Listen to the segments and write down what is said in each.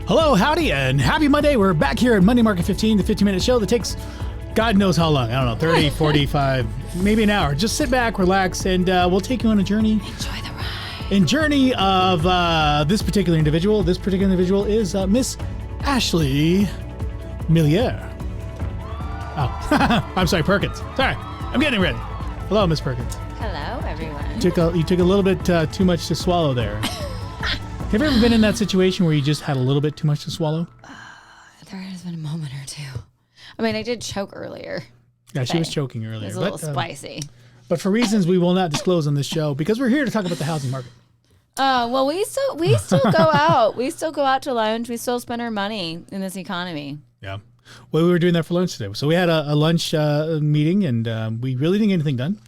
Hello, howdy, and happy Monday. We're back here at Monday Market 15, the 15-minute show that takes God knows how long. I don't know, 30, 45, maybe an hour. Just sit back, relax, and we'll take you on a journey. Enjoy the ride. And journey of this particular individual. This particular individual is Miss Ashley Millier. Oh, I'm sorry, Perkins. Sorry, I'm getting ready. Hello, Miss Perkins. Hello, everyone. You took a little bit too much to swallow there. Have you ever been in that situation where you just had a little bit too much to swallow? There has been a moment or two. I mean, I did choke earlier. Yeah, she was choking earlier. It was a little spicy. But for reasons we will not disclose on this show, because we're here to talk about the housing market. Well, we still go out. We still go out to lunch. We still spend our money in this economy. Yeah. Well, we were doing that for lunch today. So we had a lunch meeting, and we really didn't get anything done,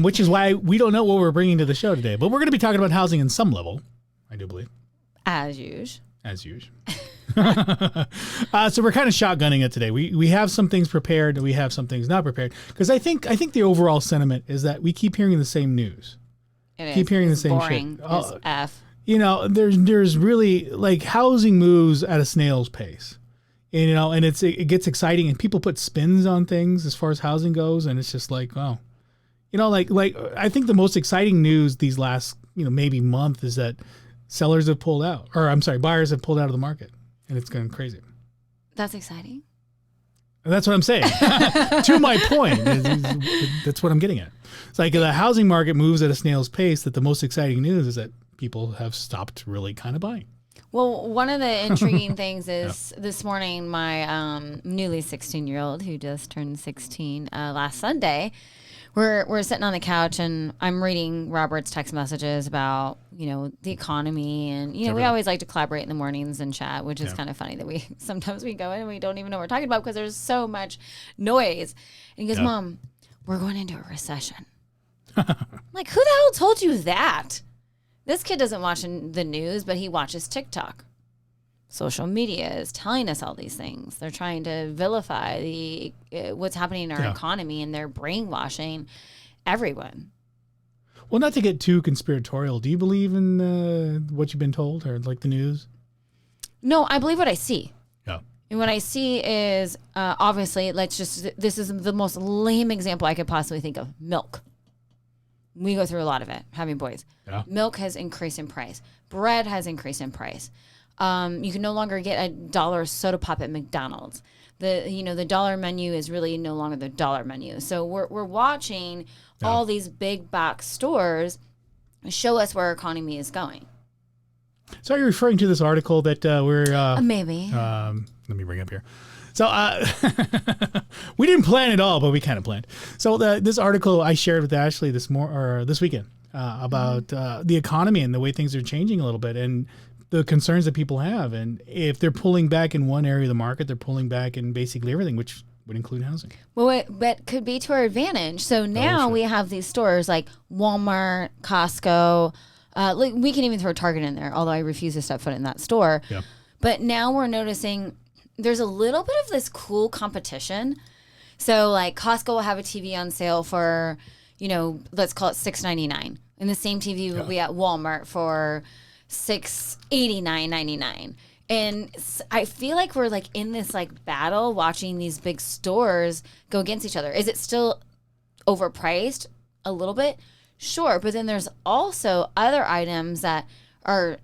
which is why we don't know what we're bringing to the show today. But we're going to be talking about housing in some level, I do believe. As usual. As usual. So we're kind of shotgunning it today. We have some things prepared, and we have some things not prepared. Because I think the overall sentiment is that we keep hearing the same news. Keep hearing the same boring shit. As F. You know, there's really, like, housing moves at a snail's pace. And, you know, and it gets exciting, and people put spins on things as far as housing goes, and it's just like, wow. You know, like I think the most exciting news these last, maybe month is that buyers have pulled out of the market, and it's going crazy. That's exciting. And that's what I'm saying. To my point, that's what I'm getting at. It's like the housing market moves at a snail's pace, that the most exciting news is that people have stopped really kind of buying. Well, one of the intriguing things is this morning, my newly 16-year-old, who just turned 16 last Sunday, we're sitting on the couch, and I'm reading Robert's text messages about, the economy. And, we always like to collaborate in the mornings and chat, which is kind of funny that sometimes we go in and we don't even know what we're talking about because there's so much noise. And he goes, Mom, we're going into a recession. I'm like, who the hell told you that? This kid doesn't watch the news, but he watches TikTok. Social media is telling us all these things. They're trying to vilify what's happening in our economy, and they're brainwashing everyone. Well, not to get too conspiratorial, do you believe in what you've been told, or like the news? No, I believe what I see. Yeah. And what I see is, obviously, this is the most lame example I could possibly think of. Milk. We go through a lot of it, having boys. Yeah. Milk has increased in price. Bread has increased in price. You can no longer get $1 soda pop at McDonald's. The dollar menu is really no longer the dollar menu. So we're watching all these big box stores show us where our economy is going. So are you referring to this article that we're... Maybe. Let me bring it up here. So we didn't plan it all, but we kind of planned. So this article I shared with Ashley this weekend about the economy and the way things are changing a little bit, and the concerns that people have. And if they're pulling back in one area of the market, they're pulling back in basically everything, which would include housing. Well, but could be to our advantage. So now we have these stores like Walmart, Costco. We can even throw Target in there, although I refuse to step foot in that store. Yeah. But now we're noticing there's a little bit of this cool competition. So like Costco will have a TV on sale for, let's call it $6.99. And the same TV will be at Walmart for $689.99. And I feel like we're like in this like battle watching these big stores go against each other. Is it still overpriced a little bit? Sure. But then there's also other items that are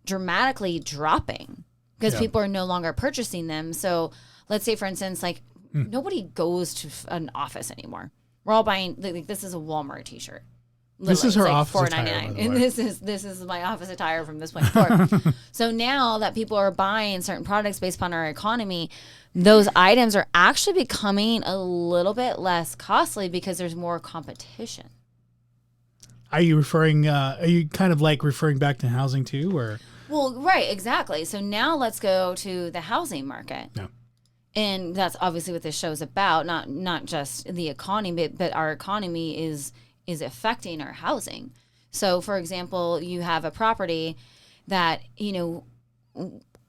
dramatically dropping because people are no longer purchasing them. So let's say, for instance, like nobody goes to an office anymore. We're all buying, like, this is a Walmart t-shirt. Literally, this is her office attire, and this is my office attire from this point forward. So now that people are buying certain products based upon our economy, those items are actually becoming a little bit less costly because there's more competition. Are you kind of like referring back to housing too, or? Well, right, exactly. So now let's go to the housing market. Yeah. And that's obviously what this show is about, not just the economy, but our economy is affecting our housing. So, for example, you have a property that,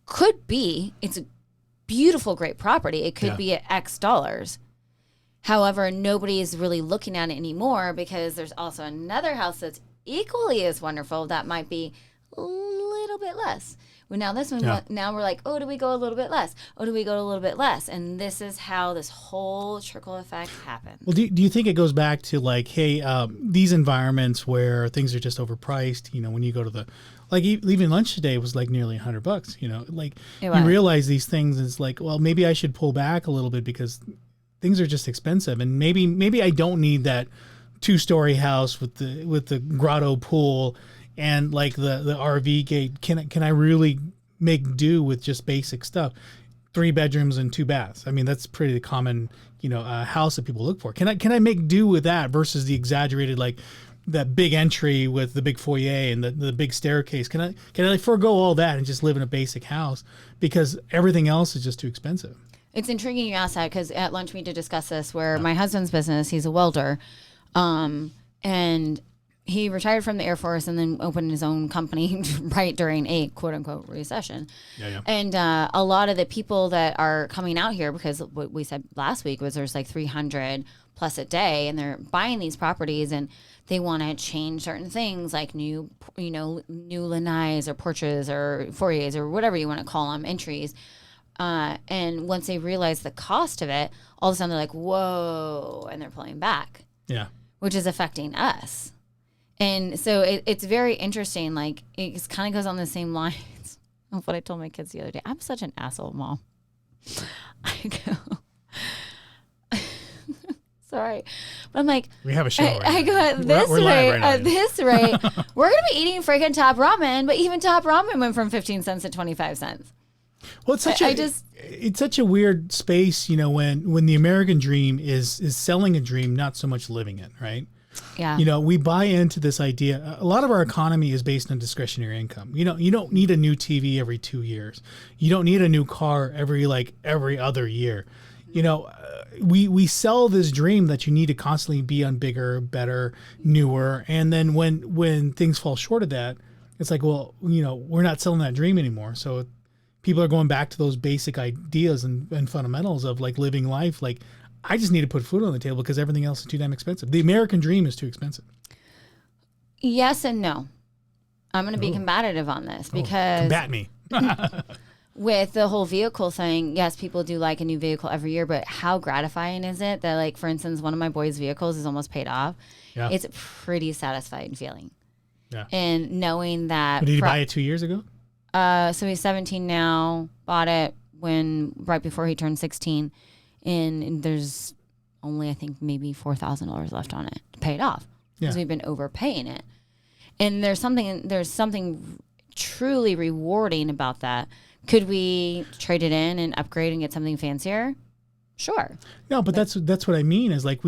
could be, it's a beautiful, great property. It could be at X dollars. However, nobody is really looking at it anymore because there's also another house that's equally as wonderful that might be a little bit less. Well, now this one, now we're like, oh, do we go a little bit less? Oh, do we go a little bit less? And this is how this whole trickle effect happens. Well, do you think it goes back to like, hey, these environments where things are just overpriced, when you go to like leaving lunch today was like nearly $100, like you realize these things, it's like, well, maybe I should pull back a little bit because things are just expensive. And maybe I don't need that 2-story house with the grotto pool and like the RV gate. Can I really make do with just basic stuff? 3 bedrooms and 2 baths. I mean, that's pretty common, house that people look for. Can I make do with that versus the exaggerated, like that big entry with the big foyer and the big staircase? Can I forego all that and just live in a basic house because everything else is just too expensive? It's intriguing you asked that because at lunch we did discuss this where my husband's business, he's a welder, and he retired from the Air Force and then opened his own company right during a quote unquote recession. Yeah. And a lot of the people that are coming out here, because what we said last week was there's like 300 plus a day, and they're buying these properties and they want to change certain things like new lanais or porches or foyers or whatever you want to call them, entries. And once they realize the cost of it, all of a sudden they're like, whoa, and they're pulling back. Yeah. Which is affecting us. And so it's very interesting. Like, it kind of goes on the same lines of what I told my kids the other day. I'm such an asshole mom. I go, sorry. But I'm like, we have a show. I go, at this rate, we're going to be eating freaking Top Ramen, but even Top Ramen went from 15 cents to 25 cents. Well, it's such a weird space, when the American dream is selling a dream, not so much living it, right? Yeah. We buy into this idea. A lot of our economy is based on discretionary income. You don't need a new TV every 2 years. You don't need a new car every other year. We sell this dream that you need to constantly be on bigger, better, newer. And then when things fall short of that, it's like, well, we're not selling that dream anymore. So people are going back to those basic ideas and fundamentals of like living life. Like, I just need to put food on the table because everything else is too damn expensive. The American dream is too expensive. Yes and no. I'm going to be combative on this because combat me. With the whole vehicle thing, yes, people do like a new vehicle every year, but how gratifying is it that, like, for instance, one of my boys' vehicles is almost paid off? Yeah. It's a pretty satisfying feeling. Yeah. And knowing that. Did you buy it 2 years ago? So he's 17 now, bought it right before he turned 16. And there's only, I think, maybe $4,000 left on it to pay it off because we've been overpaying it. And there's something truly rewarding about that. Could we trade it in and upgrade and get something fancier? Sure. No, but that's what I mean is like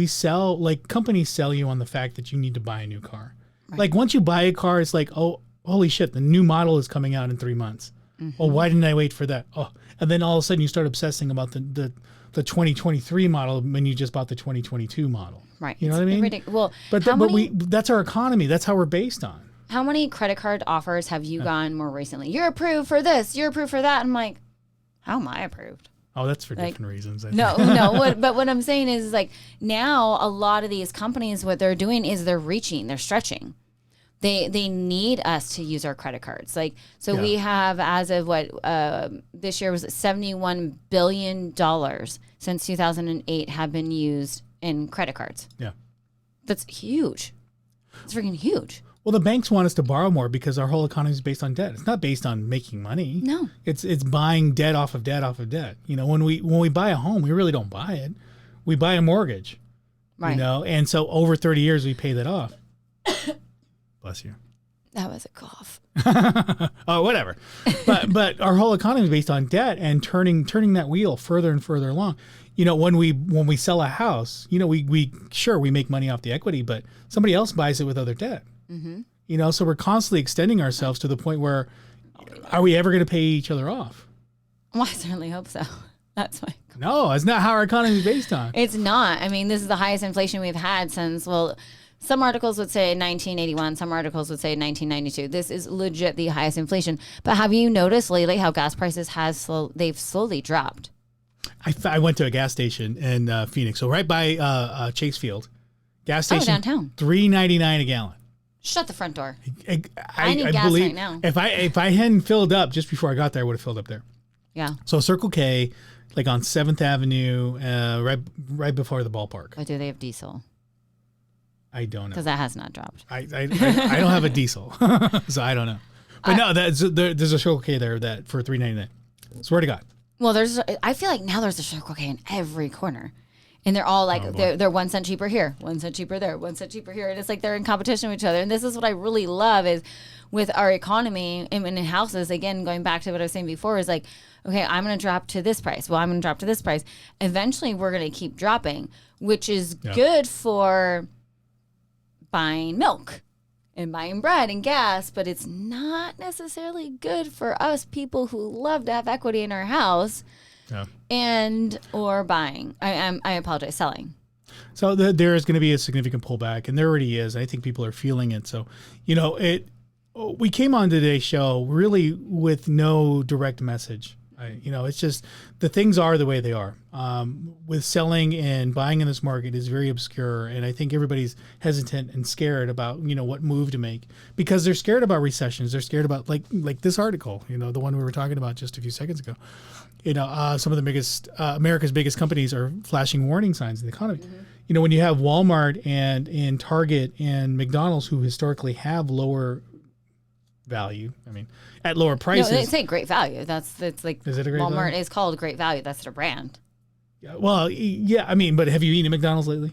companies sell you on the fact that you need to buy a new car. Right. Like once you buy a car, it's like, oh, holy shit, the new model is coming out in 3 months. Mm-hmm. Oh, why didn't I wait for that? Oh, and then all of a sudden you start obsessing about the 2023 model when you just bought the 2022 model. Right. You know what I mean? Well, but that's our economy. That's how we're based on. How many credit card offers have you gotten more recently? You're approved for this. You're approved for that. I'm like, how am I approved? Oh, that's for different reasons. No. But what I'm saying is like now a lot of these companies, what they're doing is they're stretching. They need us to use our credit cards. Like, so we have, as of this year was $71 billion since 2008 have been used in credit cards. Yeah. That's huge. It's freaking huge. Well, the banks want us to borrow more because our whole economy is based on debt. It's not based on making money. No. It's buying debt off of debt off of debt. When we buy a home, we really don't buy it. We buy a mortgage. Right. And so over 30 years we pay that off. Bless you. That was a cough. Oh, whatever. But our whole economy is based on debt and turning that wheel further and further along. When we sell a house, we make money off the equity, but somebody else buys it with other debt. Mm-hmm. So we're constantly extending ourselves to the point where, are we ever going to pay each other off? Well, I certainly hope so. That's my. No, it's not how our economy is based on. It's not. I mean, this is the highest inflation we've had since, some articles would say 1981. Some articles would say 1992. This is legit the highest inflation. But have you noticed lately how gas prices they've slowly dropped? I went to a gas station in Phoenix, so right by Chase Field. Gas station. Downtown. $3.99 a gallon. Shut the front door. I need gas believe right now. If I hadn't filled up just before I got there, I would have filled up there. Yeah. So Circle K, like on 7th Avenue, right before the ballpark. But do they have diesel? I don't know. Because that has not dropped. I don't have a diesel, so I don't know. But no, there's a Circle K there that for $3.99. Swear to God. Well, I feel like now there's a Circle K in every corner. And they're all like, they're 1 cent cheaper here, 1 cent cheaper there, 1 cent cheaper here. And it's like they're in competition with each other. And this is what I really love is with our economy and in houses, again, going back to what I was saying before, is like, okay, I'm going to drop to this price. Well, I'm going to drop to this price. Eventually, we're going to keep dropping, which is good for buying milk and buying bread and gas, but it's not necessarily good for us people who love to have equity in our house and or buying. I apologize, selling. So there is going to be a significant pullback, and there already is. I think people are feeling it. So, we came on today's show really with no direct message. It's just the things are the way they are. With selling and buying in this market is very obscure, and I think everybody's hesitant and scared about what move to make because they're scared about recessions. They're scared about like this article, the one we were talking about just a few seconds ago. Some of the biggest America's biggest companies are flashing warning signs in the economy. Mm-hmm. When you have Walmart and Target and McDonald's, who historically have lower value, at lower prices. No, they say great value. It's like is it a great Walmart value? is called Great Value. That's their brand. Yeah, well, yeah, but have you eaten at McDonald's lately?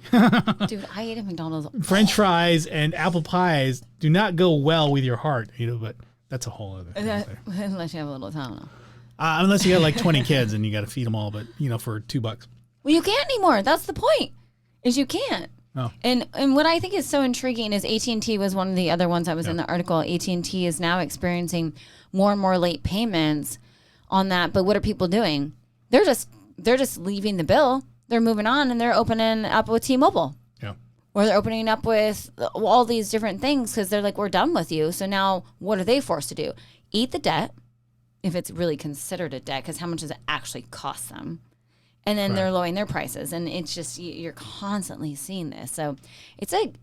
Dude, I ate at McDonald's. French fries and apple pies do not go well with your heart, but that's a whole other thing. Unless you have a little time. Unless you got like 20 kids and you got to feed them all, but for $2. Well, you can't anymore. That's the point. Is you can't. Oh. And what I think is so intriguing is AT&T was one of the other ones that was in the article. AT&T is now experiencing more and more late payments on that. But what are people doing? They're just leaving the bill. They're moving on and they're opening up with T-Mobile. Yeah. Or they're opening up with all these different things because they're like, we're done with you. So now what are they forced to do? Eat the debt, if it's really considered a debt, because how much does it actually cost them? And then they're lowering their prices. And it's just, you're constantly seeing this. So it's like,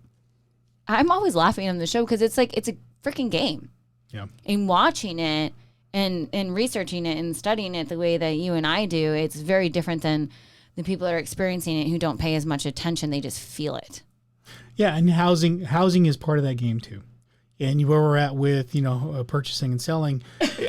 I'm always laughing on the show because it's like, it's a freaking game. Yeah. And watching it and researching it and studying it the way that you and I do, it's very different than the people that are experiencing it who don't pay as much attention. They just feel it. Yeah. And housing is part of that game too. And where we're at with, purchasing and selling,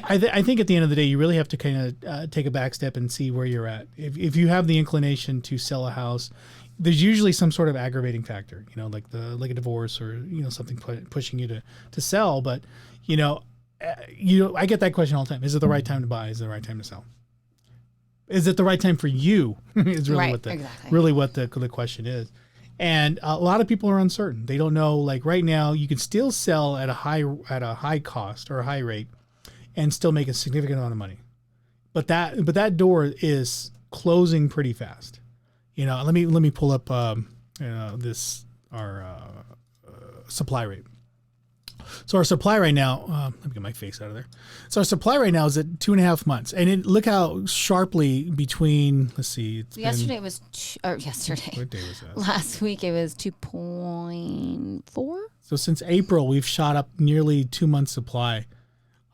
I think at the end of the day, you really have to kind of take a back step and see where you're at. If you have the inclination to sell a house, there's usually some sort of aggravating factor, like a divorce or, something pushing you to sell. But, I get that question all the time. Is it the right time to buy? Is it the right time to sell? Is it the right time for you? Is really what the question is. And a lot of people are uncertain. They don't know. Like right now, you can still sell at a high cost or a high rate, and still make a significant amount of money. But that door is closing pretty fast. Let me pull up our supply rate. So our supply right now, let me get my face out of there. So our supply right now is at 2.5 months, and look how sharply between. Let's see. Yesterday was yesterday. What day was that? Last week it was 2.4. So since April, we've shot up nearly 2 months supply.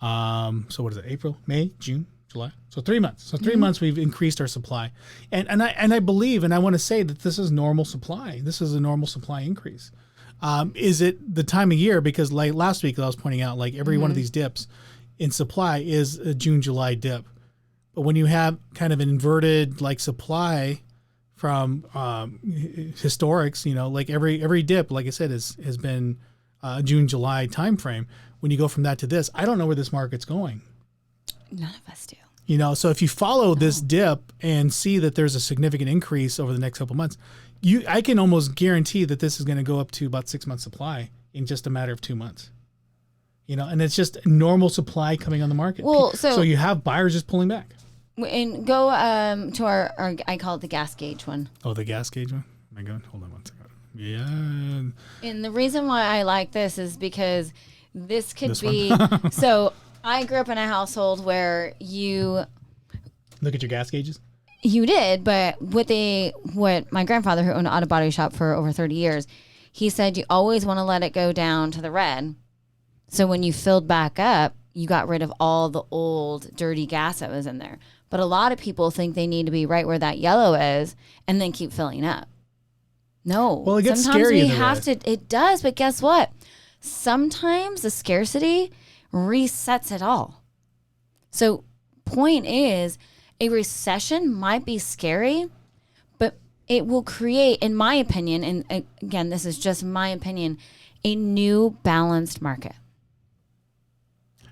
So what is it? April, May, June, July. So 3 months. So 3 months we've increased our supply, and I believe, and I want to say that this is normal supply. This is a normal supply increase. Is it the time of year? Because like last week I was pointing out, like every one of these dips in supply is a June, July dip. But when you have kind of an inverted like supply from historics, like every dip, like I said, has been June, July timeframe. When you go from that to this, I don't know where this market's going. None of us do. So if you follow this dip and see that there's a significant increase over the next couple months, I can almost guarantee that this is going to go up to about 6 months supply in just a matter of 2 months. And it's just normal supply coming on the market. Well, so you have buyers just pulling back. And go to our I call it the gas gauge one. Oh, the gas gauge one? Oh my God, hold on 1 second. Yeah. And the reason why I like this is because this could be so I grew up in a household where you look at your gas gauges. You did, but what my grandfather, who owned an auto body shop for over 30 years, he said you always want to let it go down to the red. So when you filled back up, you got rid of all the old dirty gas that was in there. But a lot of people think they need to be right where that yellow is and then keep filling up. No. Well, it gets sometimes scary we in the have red. to. It does, but guess what? Sometimes the scarcity resets it all. So point is, a recession might be scary, but it will create, in my opinion, and again, this is just my opinion, a new balanced market.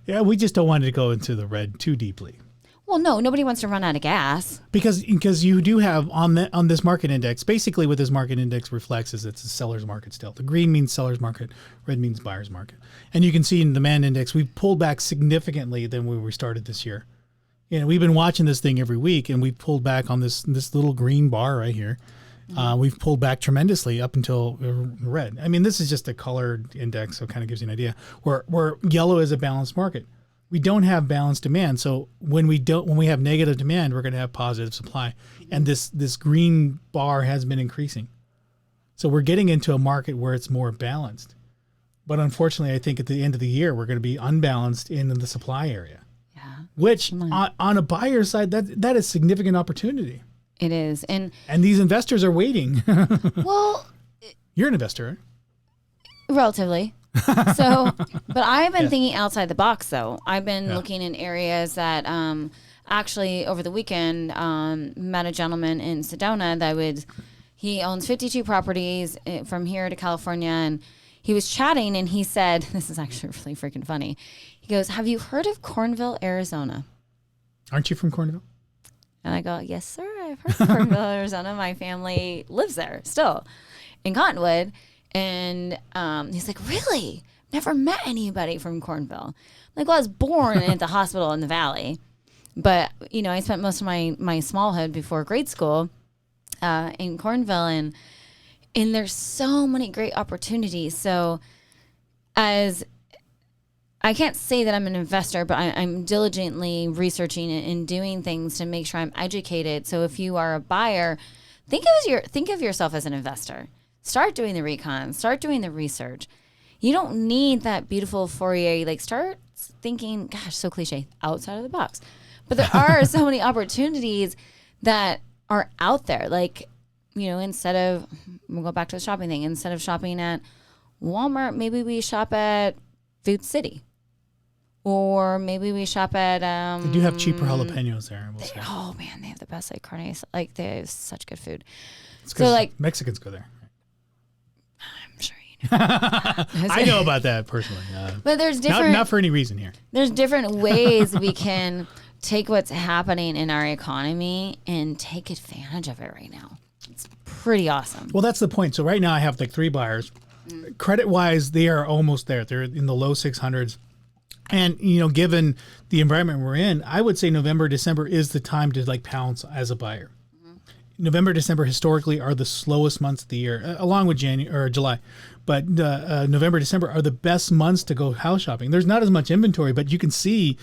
Yeah, we just don't want it to go into the red too deeply. Well, no, nobody wants to run out of gas. Because you do have on this market index, basically what this market index reflects is it's a seller's market still. The green means seller's market, red means buyer's market. And you can see in the demand index, we've pulled back significantly than when we started this year. We've been watching this thing every week, and we've pulled back on this little green bar right here. We've pulled back tremendously up until red. I mean, this is just a colored index, so it kind of gives you an idea. Where yellow is a balanced market. We don't have balanced demand, so when we have negative demand, we're going to have positive supply, and this green bar has been increasing. So we're getting into a market where it's more balanced. But unfortunately, I think at the end of the year, we're going to be unbalanced in the supply area. Yeah. Which on a buyer side, that is significant opportunity. It is. And these investors are waiting. well, You're an investor, right? relatively. So, but I've been thinking outside the box, though. I've been looking in areas that actually over the weekend met a gentleman in Sedona he owns 52 properties from here to California, and he was chatting and he said, this is actually really freaking funny. He goes, have you heard of Cornville, Arizona? Aren't you from Cornville? And I go, yes, sir. I've heard of Cornville, Arizona. My family lives there still in Cottonwood. And he's like, really? Never met anybody from Cornville. I'm like, well, I was born at the hospital in the valley. But, I spent most of my smallhood before grade school in Cornville. And there's so many great opportunities. So as I can't say that I'm an investor, but I'm diligently researching and doing things to make sure I'm educated. So if you are a buyer, think of yourself as an investor. Start doing the recon. Start doing the research. You don't need that beautiful foyer. Start thinking, gosh, so cliche, outside of the box. But there are so many opportunities that are out there. Instead of, we'll go back to the shopping thing. Instead of shopping at Walmart, maybe we shop at Food City. Or maybe we shop at... they do have cheaper jalapenos there. Oh, man, they have the best carne. They have such good food. So, Mexicans go there. I'm sure you know. I know about that personally. But there's different... Not for any reason here. There's different ways we can take what's happening in our economy and take advantage of it right now. It's pretty awesome. Well, that's the point. So right now I have 3 buyers. Credit-wise, they are almost there. They're in the low 600s. And, given the environment we're in, I would say November, December is the time to pounce as a buyer. November, December historically are the slowest months of the year, along with July. But November, December are the best months to go house shopping. There's not as much inventory, but you can see,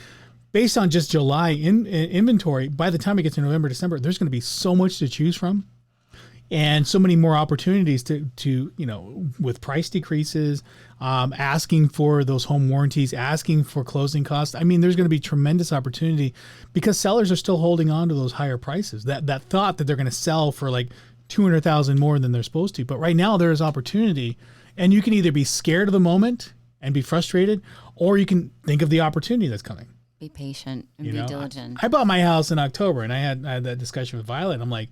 based on just July inventory, by the time we get to November, December, there's going to be so much to choose from. And so many more opportunities to with price decreases, asking for those home warranties, asking for closing costs. I mean, there's going to be tremendous opportunity because sellers are still holding on to those higher prices. That thought that they're going to sell for $200,000 more than they're supposed to. But right now there is opportunity, and you can either be scared of the moment and be frustrated, or you can think of the opportunity that's coming. Be patient and be diligent. I bought my house in October, and I had that discussion with Violet. I'm like,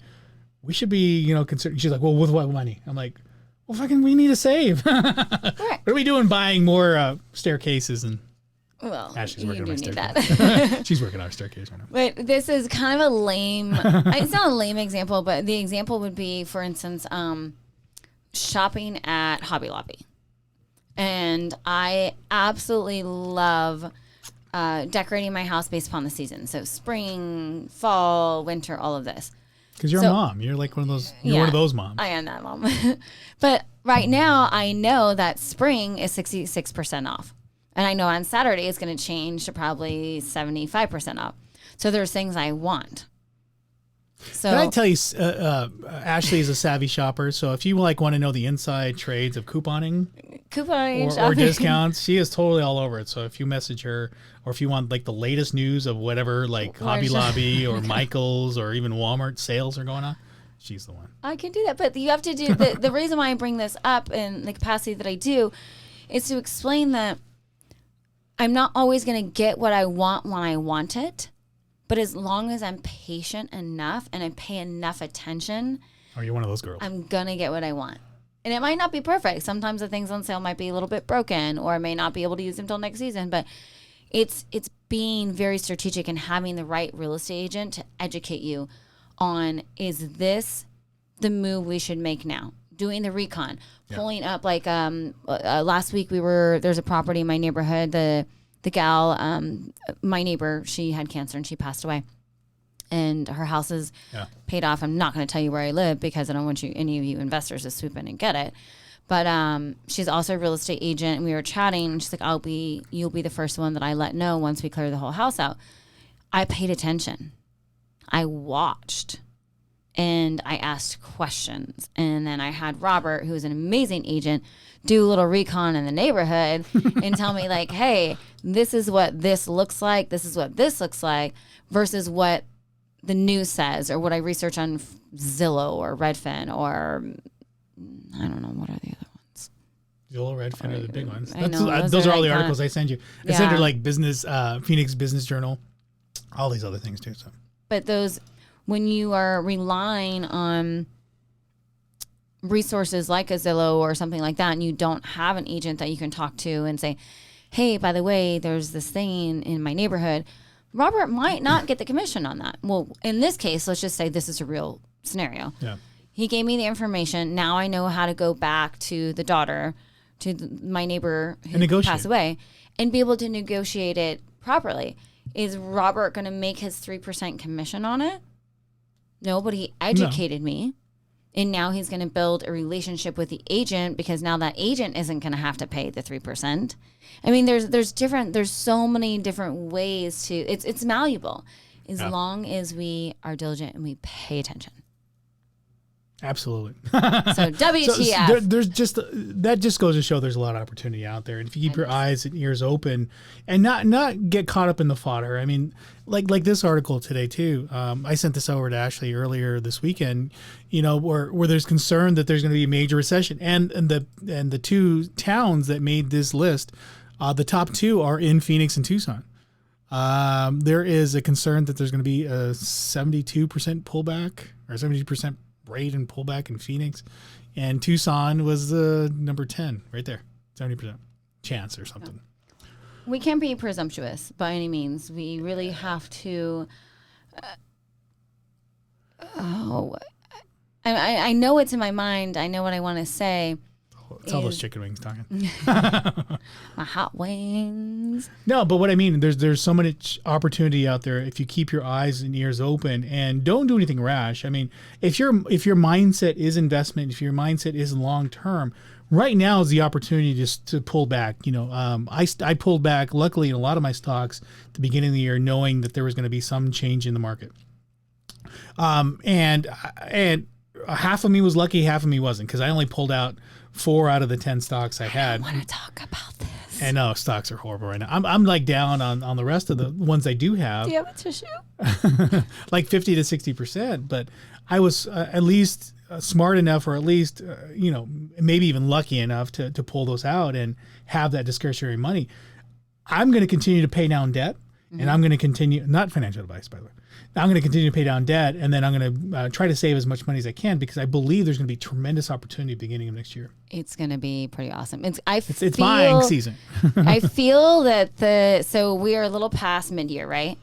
we should be, considering. She's like, well, with what money? I'm like, well, we need to save. Right. What are we doing buying more staircases? And Ashley's working on our staircase. She's working on our staircase right now. But this is kind of a lame, it's not a lame example, but the example would be, for instance, shopping at Hobby Lobby. And I absolutely love decorating my house based upon the season. So spring, fall, winter, all of this. Because you're a mom. You're one of those. You're one of those moms. I am that mom. But right now, I know that spring is 66% off, and I know on Saturday it's going to change to probably 75% off. So there's things I want. So So can I tell you, Ashley is a savvy shopper. So if you want to know the inside trades of couponing or discounts, she is totally all over it. So if you message her, or if you want the latest news of whatever, Hobby Lobby or Michael's or even Walmart sales are going on, she's the one. I can do that, but you have to do the reason why I bring this up in the capacity that I do is to explain that I'm not always going to get what I want when I want it. But as long as I'm patient enough and I pay enough attention, are you one of those girls? I'm going to get what I want. And it might not be perfect. Sometimes the things on sale might be a little bit broken, or I may not be able to use them until next season. But it's being very strategic and having the right real estate agent to educate you on, is this the move we should make now? Doing the recon, pulling up last week there's a property in my neighborhood. The gal, my neighbor, she had cancer and she passed away. And her house is paid off. I'm not going to tell you where I live because I don't want any of you investors to swoop in and get it. But she's also a real estate agent, and we were chatting, and she's like, you'll be the first one that I let know once we clear the whole house out. I paid attention. I watched. And I asked questions. And then I had Robert, who's an amazing agent, do a little recon in the neighborhood and tell me hey, this is what this looks like. This is what this looks like versus what the news says or what I research on Zillow or Redfin or I don't know, what are the other ones? Zillow, Redfin are the big ones. Those are all the articles I send you. I send her business, Phoenix Business Journal, all these other things too. So, but those, when you are relying on resources like a Zillow or something like that, and you don't have an agent that you can talk to and say, hey, by the way, there's this thing in my neighborhood, Robert might not get the commission on that. Well, in this case, let's just say this is a real scenario. Yeah. He gave me the information. Now I know how to go back to the daughter, to my neighbor who passed away, and be able to negotiate it properly. Is Robert going to make his 3% commission on it? No, but he educated me. And now he's going to build a relationship with the agent because now that agent isn't going to have to pay the 3%. I mean, there's so many different ways to, it's malleable as long as we are diligent and we pay attention. Absolutely. So WTF. There's just, that just goes to show there's a lot of opportunity out there. And if you keep your eyes and ears open and not get caught up in the fodder. I mean, like this article today too. I sent this over to Ashley earlier this weekend, where there's concern that there's going to be a major recession, and the two towns that made this list, the top two are in Phoenix and Tucson. There is a concern that there's going to be a 72% pullback or 72% rate and pullback in Phoenix, and Tucson was the number 10 right there, 70% chance or something. We can't be presumptuous by any means. We really have to. I know it's in my mind. I know what I want to say. It's all those chicken wings talking. My hot wings. No, but what I mean, there's so much opportunity out there if you keep your eyes and ears open and don't do anything rash. I mean, if your mindset is investment, if your mindset is long term, right now is the opportunity just to pull back. I pulled back, luckily, in a lot of my stocks at the beginning of the year, knowing that there was going to be some change in the market. And half of me was lucky, half of me wasn't, because I only pulled out 4 out of the 10 stocks I had. I want to talk about this. I know stocks are horrible right now. I'm down on the rest of the ones I do have. Do you have a tissue? Like 50 to 60%, but I was at least smart enough, or at least maybe even lucky enough to pull those out and have that discretionary money. I'm going to continue to pay down debt, and I'm going to continue, not financial advice, by the way. I'm going to continue to pay down debt, and then I'm going to try to save as much money as I can, because I believe there's going to be tremendous opportunity at the beginning of next year. It's going to be pretty awesome. It's buying season. I feel that so we are a little past mid-year, right?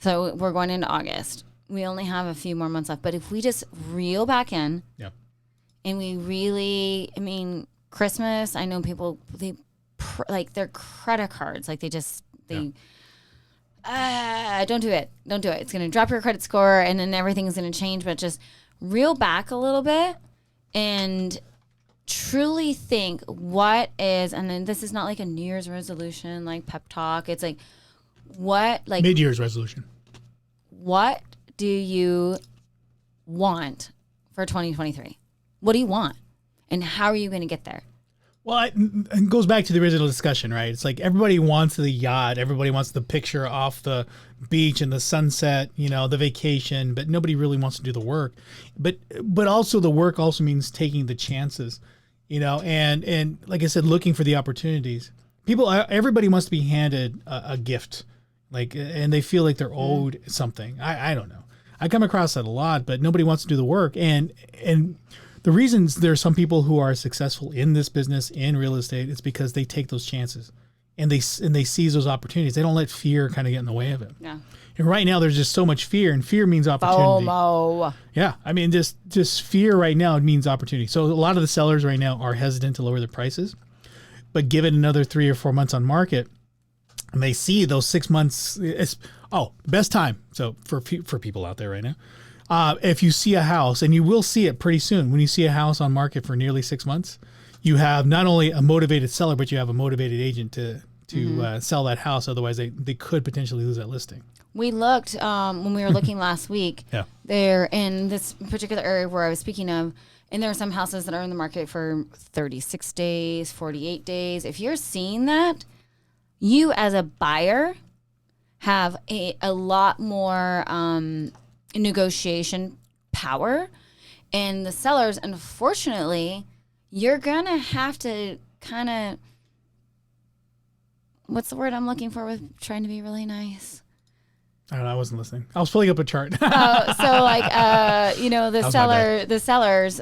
So we're going into August. We only have a few more months left, but if we just reel back in, and we really, Christmas, I know people, their credit cards, don't do it. Don't do it. It's going to drop your credit score, and then everything's going to change. But just reel back a little bit and truly think what is, and then this is not like a New Year's resolution, like pep talk. It's mid-year's resolution. What do you want for 2023? What do you want? And how are you going to get there? Well, it goes back to the original discussion, right? It's like everybody wants the yacht. Everybody wants the picture off the beach and the sunset, the vacation, but nobody really wants to do the work. But also the work also means taking the chances, and like I said, looking for the opportunities. Everybody wants to be handed a gift, and they feel like they're owed something. I don't know. I come across that a lot, but nobody wants to do the work. And the reasons there are some people who are successful in this business, in real estate, is because they take those chances and they seize those opportunities. They don't let fear kind of get in the way of it. Yeah. And right now there's just so much fear, and fear means opportunity. FOMO. Yeah. I mean, just fear right now means opportunity. So a lot of the sellers right now are hesitant to lower their prices, but give it another 3 or 4 months on market, and they see those 6 months. Best time. So for people out there right now, if you see a house, and you will see it pretty soon, when you see a house on market for nearly 6 months, you have not only a motivated seller, but you have a motivated agent to sell that house. Otherwise, they could potentially lose that listing. We looked when we were looking last week. Yeah. There in this particular area where I was speaking of, and there are some houses that are in the market for 36 days, 48 days. If you're seeing that, you as a buyer have a lot more negotiation power, and the sellers, unfortunately, you're gonna have to kind of, what's the word I'm looking for with trying to be really nice? I don't know. I wasn't listening. I was pulling up a chart. The sellers.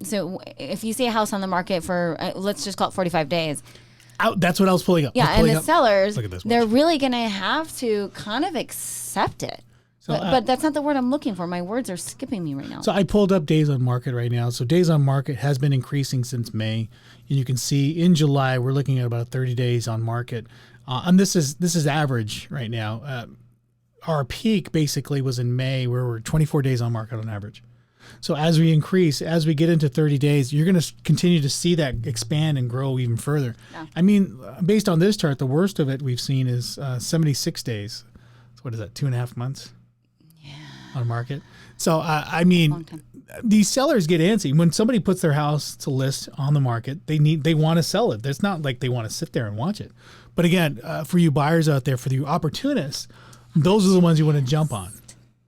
So if you see a house on the market for, let's just call it 45 days. That's what I was pulling up. Yeah, and the sellers, Look at this they're really going to have to kind of accept it. So, but that's not the word I'm looking for. My words are skipping me right now. So I pulled up days on market right now. So days on market has been increasing since May. And you can see in July, we're looking at about 30 days on market. And this is average right now. Our peak basically was in May, where we're 24 days on market on average. So as we increase, as we get into 30 days, you're going to continue to see that expand and grow even further. Yeah. I mean, based on this chart, the worst of it we've seen is 76 days. So what is that, 2.5 months? Yeah. On market. So, I mean, these sellers get antsy. When somebody puts their house to list on the market, they want to sell it. It's not like they want to sit there and watch it. But again, for you buyers out there, for you opportunists, those are the ones you want to jump on.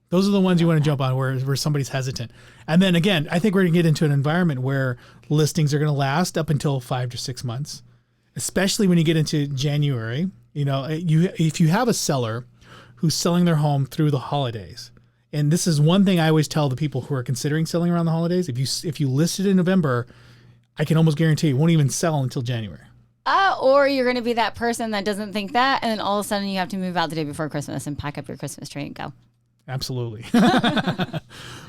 Those are the ones you want to jump on where somebody's hesitant. And then again, I think we're going to get into an environment where listings are going to last up until 5 to 6 months, especially when you get into January. If you have a seller who's selling their home through the holidays, and this is one thing I always tell the people who are considering selling around the holidays, if you list it in November, I can almost guarantee it won't even sell until January. Or you're going to be that person that doesn't think that, and then all of a sudden you have to move out the day before Christmas and pack up your Christmas tree and go. Absolutely.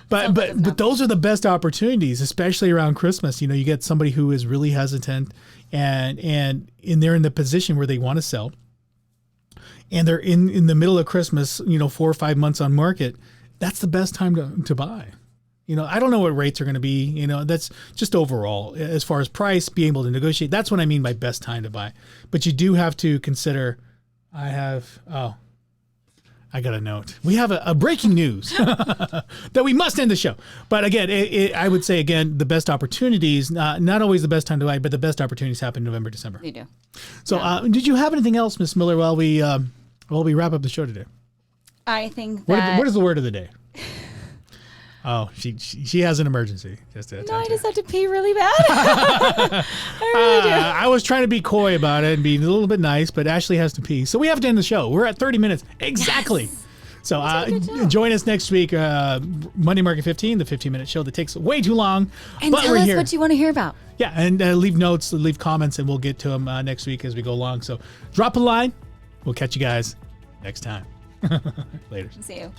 but those are the best opportunities, especially around Christmas. You get somebody who is really hesitant and they're in the position where they want to sell, and they're in the middle of Christmas, 4 or 5 months on market. That's the best time to buy. I don't know what rates are going to be. That's just overall as far as price, being able to negotiate. That's what I mean by best time to buy. But you do have to consider. I got a note. We have a breaking news that we must end the show. But again, I would say, again, the best opportunities, not always the best time to buy, but the best opportunities happen in November, December. They do. So did you have anything else, Ms. Miller, while we wrap up the show today? I think that... What is the word of the day? Oh, she has an emergency. I just have to pee really bad. I really do. I was trying to be coy about it and be a little bit nice, but Ashley has to pee. So we have to end the show. We're at 30 minutes. Exactly. Yes. So join us next week, Monday Market 15, the 15-minute show that takes way too long. And but tell us what you want to hear about. Yeah, and leave notes, leave comments, and we'll get to them next week as we go along. So drop a line. We'll catch you guys next time. Later. See you.